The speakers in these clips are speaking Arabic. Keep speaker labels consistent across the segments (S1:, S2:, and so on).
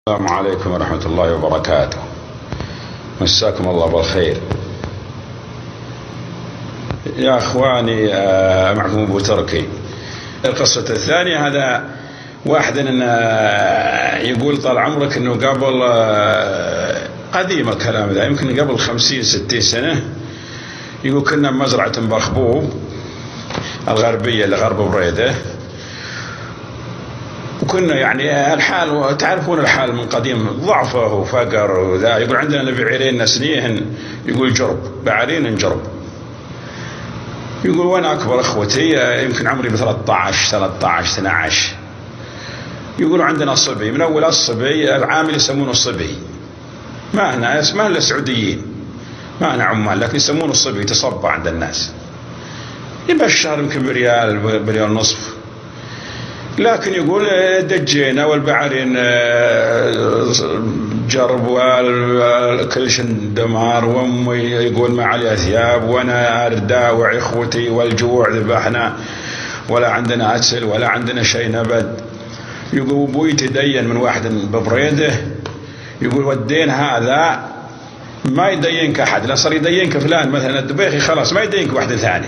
S1: السلام عليكم ورحمة الله وبركاته. مساكم الله بالخير يا أخواني. معكم أبو تركي. القصة الثانية، هذا واحد يقول طال عمرك أنه قبل قديم الكلام ذا، يمكن قبل 50-60 سنة، يقول كنا بمزرعة بخبوب الغربية لغرب بريدة، وكنا يعني الحال تعرفون الحال من قديم، ضعفه وفقر وذا. يقول عندنا بعيرين نسنيهن، يقول جرب بعيرين جرب. يقول وانا اكبر اخوتي يمكن عمري ب 13-12. يقولوا عندنا صبي، من اول الصبي العامل يسمونه الصبي، ما هنا اسمه الا السعوديين، ما هنا عمال، لكن يسمونه الصبي، يتصبى عند الناس، يبقى الشهر يمكن بريال نصف. لكن يقول دجينا والبعرين جرب وكل شيء دمار، وامي يقول ما عليها ثياب، وانا ارداوع اخوتي والجوع ذبحنا، ولا عندنا اكل ولا عندنا شيء نبد. يقول ابوي تدين من واحد ببريده، يقول ودين هذا ما يدينك احد، لا صار يدينك فلان مثلا الدبيخي، خلاص ما يدينك واحد ثاني،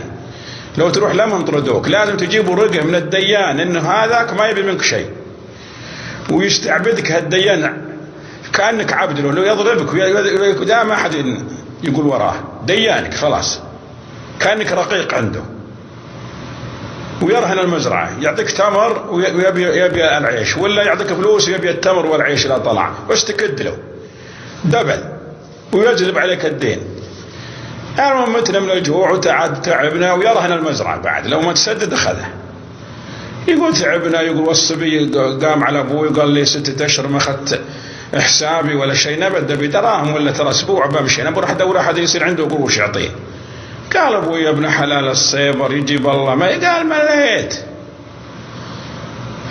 S1: لو تروح لم ينطردوك، لازم تجيبوا رقه من الديان انه هذاك ما يبي منك شيء، ويستعبدك هالديان كانك عبد له، لو يضربك ويا ما حد يقول وراه، ديانك خلاص كانك رقيق عنده، ويرهن المزرعه، يعطيك تمر ويبي العيش، ولا يعطيك فلوس ويبي التمر والعيش لا طلع، بس تكد له دبل ويجذب عليك الدين. المهم متنا من الجوع وتعبنا، ويرهن المزرعة بعد، لو ما تسدد أخذه. يقول تعبنا، يقول والصبي قام على أبوي وقال لي 6 أشهر ما أخذت حسابي ولا شيء، نبدأ بدراهم ولا ترى أسبوع بمشي، أنا بروح أدور أحد يصير عنده قروش يعطيه. قال أبوي يا ابن حلال الصيبر يجيب الله، ما قال ما لقيت.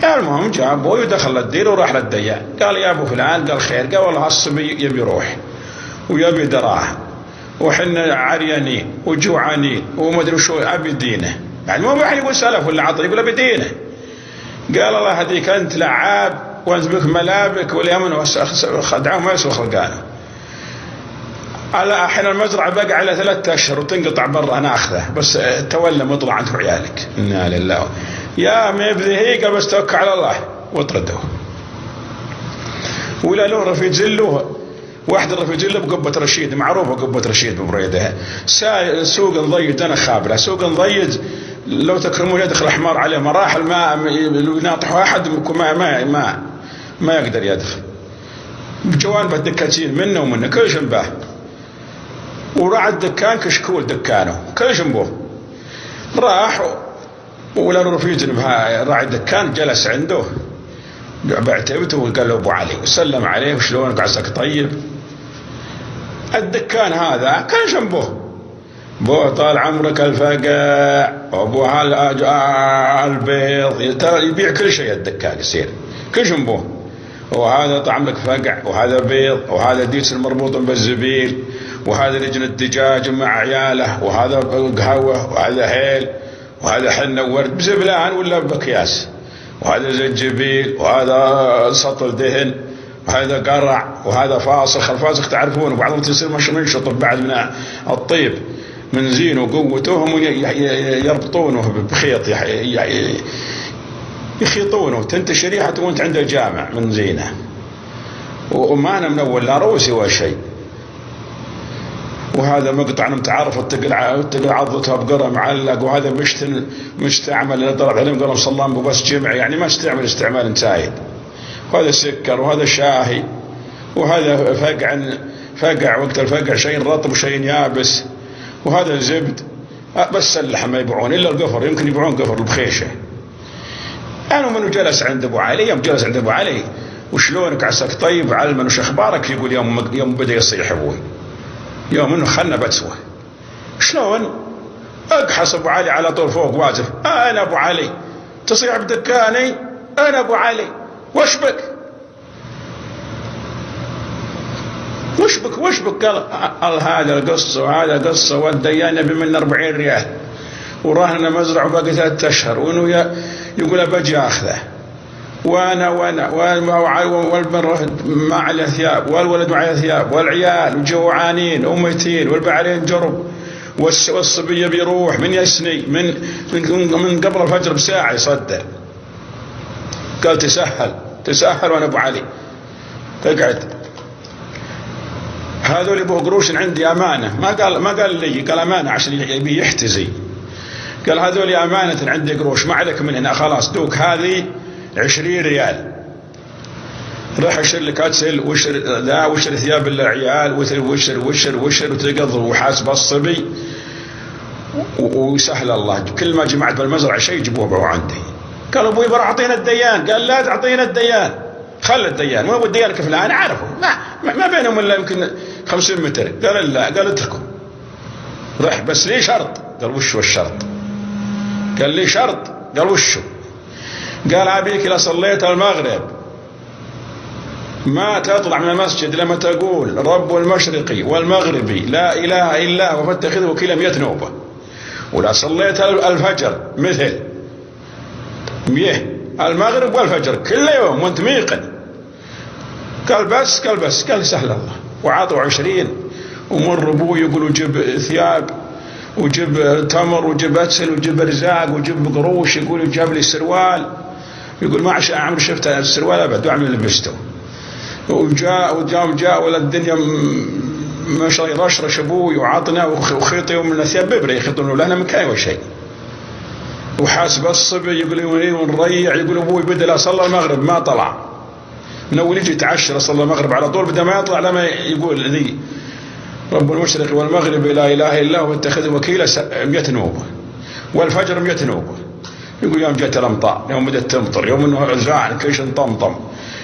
S1: المهم جاء أبوي ودخل الدير وراح للديان، قال يا أبو فلان، قال خير، قال والله الصبي يبي يروح ويبي دراهم، وحنا عريانين وجوعانين وما ادري شو، ابي دينه، يعني مو واحد يقول سلف ولا عطى، يقول ابي دينه. قال الله هذيك انت لعاب وانت بك ملابك، واليمن خدعوه ما يسوى خلقانه. على حين المزرعه بقى على 3 أشهر وتنقطع برا، انا اخذه بس تولى مطلع انت وعيالك. انا لله يا مبذي هي، قال بس توكل على الله واطردوه. ولا له رفيق زلوه، واحد الرفيق له بقبة رشيد، معروفة قبة رشيد ببريدة، سوق نضيج، أنا خابرة سوق نضيج، لو تكرمون يدخل الحمار عليه مراحل، ما يناطح واحد ما يقدر يدخل، بجوانب الدكاكين منه ومنه كل جنبه، وراح الدكان كشكول دكانه كل جنبه. راح ولا الرفيق راعي الدكان جلس عنده بعتبته وقال له ابو علي، وسلم عليه وشلونك عساك طيب. الدكان هذا كان جنبه بو طال عمرك الفقع وابو البيض، يبيع كل شيء الدكان يصير كل جنبه، وهذا طعم لك فقع، وهذا بيض، وهذا ديس المربوط بالزبيل، وهذا لجن الدجاج مع عياله، وهذا قهوه، وهذا هيل، وهذا حنه ورد بزبلان ولا بكياس، وهذا زنجبيل، وهذا سطل دهن، وهذا قرع، وهذا فاسخ. الفاسخ تعرفونه بعضهم تصير مش منشط بعد من الطيب من زينه وقوته، يربطونه بخيط يخيطونه، تنتشر ريحته وانت عند الجامع من زينه، وما انا من اول لا روسي ولا شيء. وهذا مقطع متعارف تقل عضتها بقرة معلق، وهذا مستعمل اللي ضرب عليهم قالوا صلام بس جمع، يعني ما استعمل استعمال سايد. وهذا سكر، وهذا شاهي، وهذا فقع وقت الفقع شيء رطب وشيء يابس، وهذا زبد. بس اللحم ما يبيعون الا القفر، يمكن يبيعون قفر البخيشه. انا منو جلس عند ابو علي، يوم جلس عند ابو علي وشلونك عساك طيب علما وش اخبارك، يقول يوم بدا يصيح ابوي، يوم انه خلنا بتسوى شلون، اقحص ابو علي على طول فوق واقف، انا ابو علي تصيح بدكاني، انا ابو علي وش بك قال هذا القصه وهذا قصه، والديان يبي من 40 ريال، وراهن مزرعه باقي 3 أشهر، وانه يقول بجي اخذه، وانا والمرة ما عليه ثياب والولد ما عليه ثياب والعيال وجوعانين وميتين والبعرين جرب والصبي بيروح من يسني من قبل الفجر بساعة يصدق. قال تسهل وانا ابو علي تقعد. هذول يبغوا قروش عندي امانه، ما قال لي، قال امانه عشان يبي يحتزي. قال هذول امانه عندي قروش ما عليك منهن، خلاص دوك هذه 20 ريال، راح اشتري لك اتسل وشر ثياب للعيال وشر وتقض وحاسب الصبي وسهل الله. كل ما جمعت بالمزرعه شيء يجيبوه عندي. قال ابوي بروح اعطينا الديان. قال لا تعطينا الديان، خل الديان، مو الديان كفلان انا اعرفه ما بينهم الا يمكن 50 متر. قال لا، قال اتركوا رح بس لي شرط. قال وش الشرط؟ قال لي شرط. قال وشو؟ قال ابيك اذا صليت المغرب ما تطلع من المسجد لما تقول رب المشرقي والمغربي لا اله الا هو فاتخذه وكيلا 100 نوبه، ولا صليت الفجر مثل 100 المغرب والفجر كل يوم وانت ميقن. قال بس قال سهل الله. وعطوا 20 ومر ابوي يقول جيب ثياب وجيب تمر وجيب اتسل وجيب رزاق وجيب قروش. يقول جاب لي سروال، يقول ما عمري شفت السروال ابد وعمري لبسته. وجاء ولا الدنيا ما شاء الله يرشرش ابوي وعطنا وخيط يوم من الثياب ببره يخيطون لنا من كاي وشيء. وحاسب الصبي يقول ونريع. يقول ابوي بدا صلى المغرب ما طلع، من اول يجي يتعشى صلى المغرب على طول بدا ما يطلع لما يقول ذي رب المشرق والمغرب لا اله الا هو اتخذ وكيلا 100 نوبه والفجر 100 نوبه. يقول يوم جت الامطار، يوم بدت تمطر، يوم انه زعل كيش طمطم،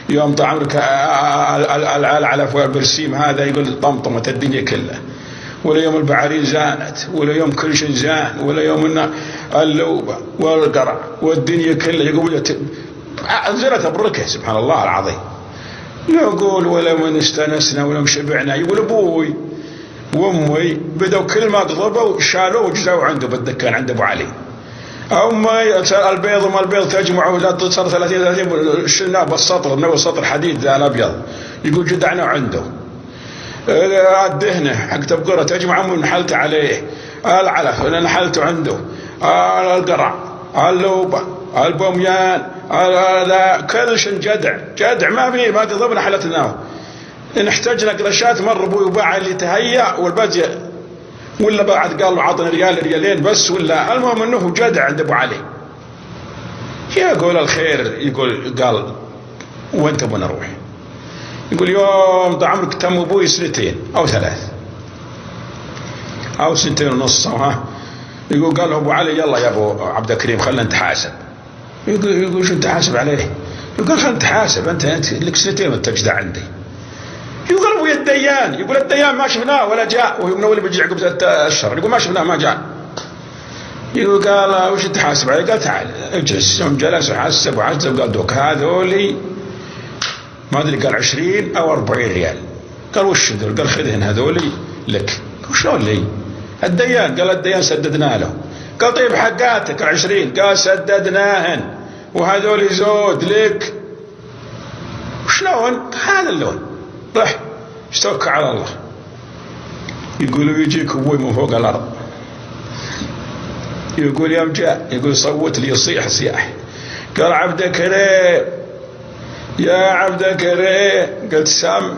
S1: يوم طعمك العلف والبرسيم هذا يقول طمطمت الدنيا كلها، ولا يوم البعارين زانت، ولا يوم كل شيء زان، ولا يوم ان اللوبه والقرع والدنيا كلها يقول انزلت بركه سبحان الله العظيم. يقول ولا من استنسنا ولا شبعنا. يقول ابوي وامي بدوا كل ما قضبوا شالوه وجزاوا عنده بالدكان عند ابو علي. امي البيض وما البيض تجمعوا لا صار 30 شلناه بالسطر، من السطر حديد ذا الابيض. يقول جدعنا عنده الدهنه حق تبقره تجمع من نحلته عليه، العلف انا نحلته عنده، القرع اللوبه البوميان كل شيء جدع ما قضبنا حلتناه. ان احتجنا قرشات مر ابوي وباع اللي تهيأ والباقي ولا بعد قال له عطني ريالين بس، ولا المهم انه جدع عند ابو علي. يقول الخير قال وين تبغى نروح؟ يقول يوم طال عمرك تم ابوي 2 أو 3 أو 2.5 ها. يقول قال له ابو علي يلا يا ابو عبد الكريم خلنا نتحاسب. يقول شو انت حاسب عليه؟ يقول خلنا نتحاسب، انت لك 2 وانت تجدع عندي. يقول ابوي الديان، يقول الديان ما شفناه ولا جاء، وهو من اول بيجي عقب 3 أشهر. يقول ما شفناه ما جاء. يقول قال وش انت حاسب عليه؟ قال تعال اجلس. يوم جلس وحسب قال دوك هذولي ما ادري قال 20 أو 40 ريال. قال وش ذول؟ قال خذهن هذولي لك. شلون لي؟ الديان. قال الديان سددنا له. قال طيب حقاتك 20؟ قال سددناهن وهذولي زود لك. وشلون؟ هذا اللون. رح اشتوك على الله. يقولوا يجيك ابوي من فوق الارض، يقول يوم جاء يقول صوت لي يصيح صياح. قال عبد كريم يا عبد كريم. قلت سام.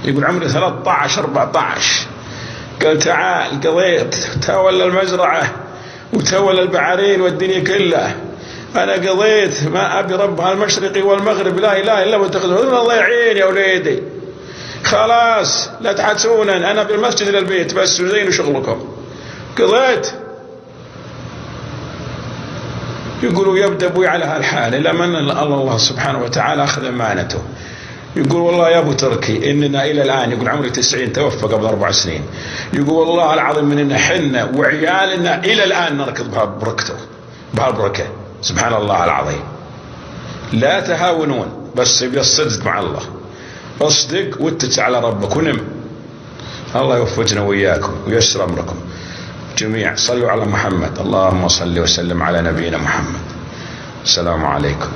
S1: يقول عمري 13 14. قال تعال قضيت تولى المزرعة وتولى البعارين والدنيا كلها. أنا قضيت ما أبي ربها المشرقي والمغرب لا إله إلا هو تاخذون. الله يعين يا وليدي خلاص لا تحدثونا، أنا بالمسجد للبيت بس وزين شغلكم. قضيت. يقولوا يبدأ أبوي على هالحال إلى من الله سبحانه وتعالى أخذ أمانته. يقول والله يا أبو تركي إننا إلى الآن، يقول عمري 90 توفى قبل 4 سنين. يقول والله العظيم من إن حنا وعيالنا إلى الآن نركض بهالبركته بهالبركة سبحان الله العظيم. لا تهاونون بس بالصدق مع الله، اصدق واتكل على ربك ونم. الله يوفقنا وإياكم ويسر أمركم جميع. صلوا على محمد. اللهم صل وسلم على نبينا محمد. السلام عليكم.